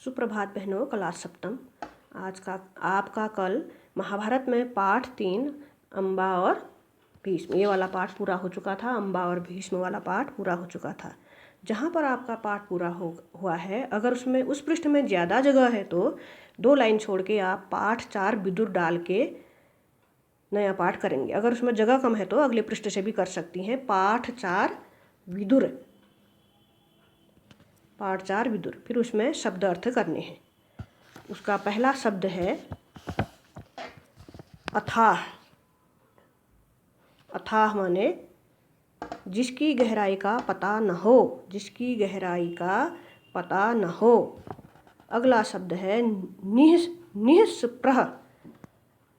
सुप्रभात बहनों, क्लास सप्तम। आज का आपका कल महाभारत में पाठ 3 अम्बा और भीष्म, ये वाला पाठ पूरा हो चुका था। अम्बा और भीष्म वाला पाठ पूरा हो चुका था। जहाँ पर आपका पाठ पूरा हुआ है, अगर उसमें उस पृष्ठ में ज़्यादा जगह है तो 2 लाइन छोड़ के आप पाठ 4 विदुर डाल के नया पाठ करेंगे। अगर उसमें जगह कम है तो अगले पृष्ठ से भी कर सकती हैं। पाठ 4 विदुर, पाठ 4 विदुर। फिर उसमें शब्द अर्थ करने हैं। उसका पहला शब्द है अथाह। अथाह माने जिसकी गहराई का पता न हो, जिसकी गहराई का पता न हो। अगला शब्द है निःस्पृह।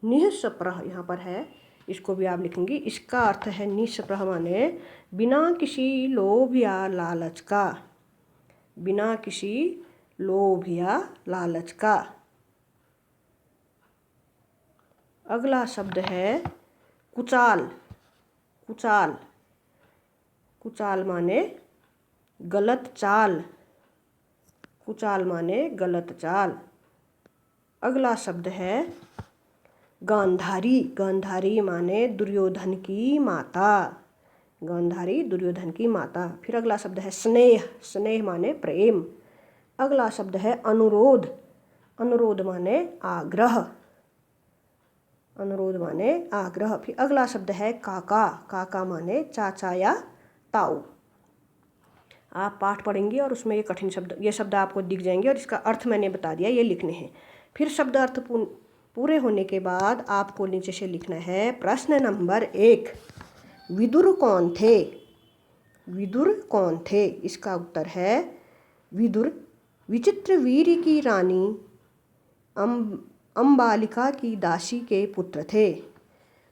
निःस्पृह यहाँ पर है, इसको भी आप लिखेंगे। इसका अर्थ है निःस्पृह माने बिना किसी लोभ या लालच का, बिना किसी लोभ या लालच का। अगला शब्द है कुचाल। कुचाल, कुचाल माने गलत चाल, कुचाल माने गलत चाल। अगला शब्द है गांधारी। गांधारी माने दुर्योधन की माता, गांधारी दुर्योधन की माता। फिर अगला शब्द है स्नेह। स्नेह माने प्रेम। अगला शब्द है अनुरोध। अनुरोध माने आग्रह, अनुरोध माने आग्रह। फिर अगला शब्द है काका। काका माने चाचा या ताऊ। आप पाठ पढ़ेंगे और उसमें ये कठिन शब्द, ये शब्द आपको दिख जाएंगे और इसका अर्थ मैंने बता दिया, ये लिखने हैं। फिर शब्द अर्थ पूरे होने के बाद आपको नीचे से लिखना है प्रश्न नंबर 1, विदुर कौन थे? विदुर कौन थे? इसका उत्तर है विदुर विचित्रवीर्य की रानी अम्बालिका की दासी के पुत्र थे।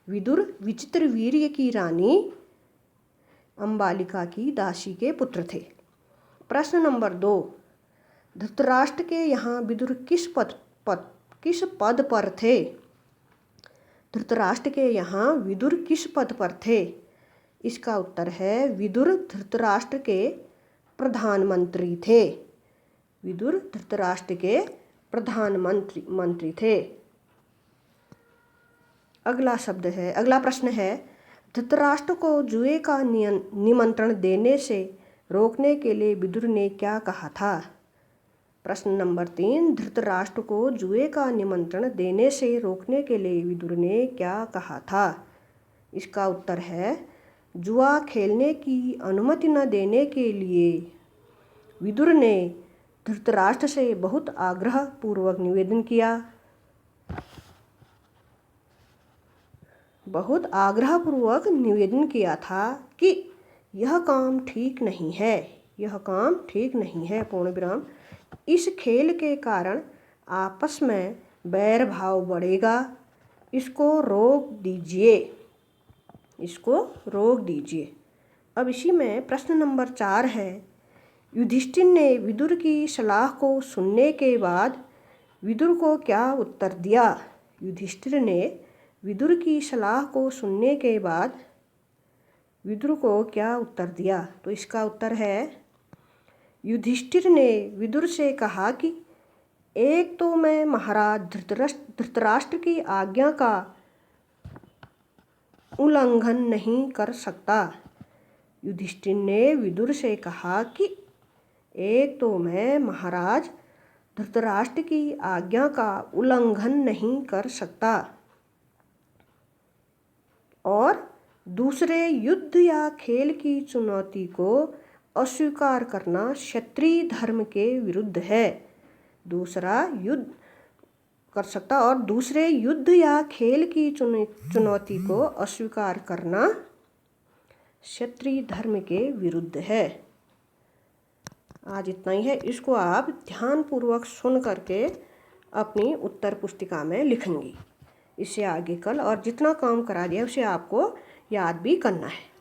विदुर विचित्रवीर्य की रानी अम्बालिका की दासी के पुत्र थे। प्रश्न नंबर 2, धृतराष्ट्र के यहाँ विदुर किस पद पर थे? धृतराष्ट्र के यहाँ विदुर किस पद पर थे? इसका उत्तर है विदुर धृतराष्ट्र के प्रधानमंत्री थे। विदुर धृतराष्ट्र के प्रधानमंत्री थे। अगला प्रश्न है धृतराष्ट्र को जुए का निमंत्रण देने से रोकने के लिए विदुर ने क्या कहा था? प्रश्न नंबर 3, धृतराष्ट्र को जुए का निमंत्रण देने से रोकने के लिए विदुर ने क्या कहा था? इसका उत्तर है जुआ खेलने की अनुमति न देने के लिए विदुर ने धृतराष्ट्र से बहुत आग्रह पूर्वक निवेदन किया। बहुत आग्रहपूर्वक निवेदन किया था कि यह काम ठीक नहीं है, यह काम ठीक नहीं है, पूर्ण विराम। इस खेल के कारण आपस में बैर भाव बढ़ेगा, इसको रोक दीजिए, इसको रोक दीजिए। अब इसी में प्रश्न नंबर 4 है, युधिष्ठिर ने विदुर की सलाह को सुनने के बाद विदुर को क्या उत्तर दिया? युधिष्ठिर ने विदुर की सलाह को सुनने के बाद विदुर को क्या उत्तर दिया? तो इसका उत्तर है युधिष्ठिर ने विदुर से कहा कि एक तो मैं महाराज धृतराष्ट्र की आज्ञा का उल्लंघन नहीं कर सकता। युधिष्ठिर ने विदुर से कहा कि एक तो मैं महाराज धृतराष्ट्र की आज्ञा का उल्लंघन नहीं कर सकता और दूसरे युद्ध या खेल की चुनौती को अस्वीकार करना क्षत्रिय धर्म के विरुद्ध है। दूसरा युद्ध कर सकता और दूसरे युद्ध या खेल की चुनौती को अस्वीकार करना क्षत्रिय धर्म के विरुद्ध है। आज इतना ही है। इसको आप ध्यानपूर्वक सुन करके अपनी उत्तर पुस्तिका में लिखेंगी। इससे आगे कल और जितना काम करा दिया उसे आपको याद भी करना है।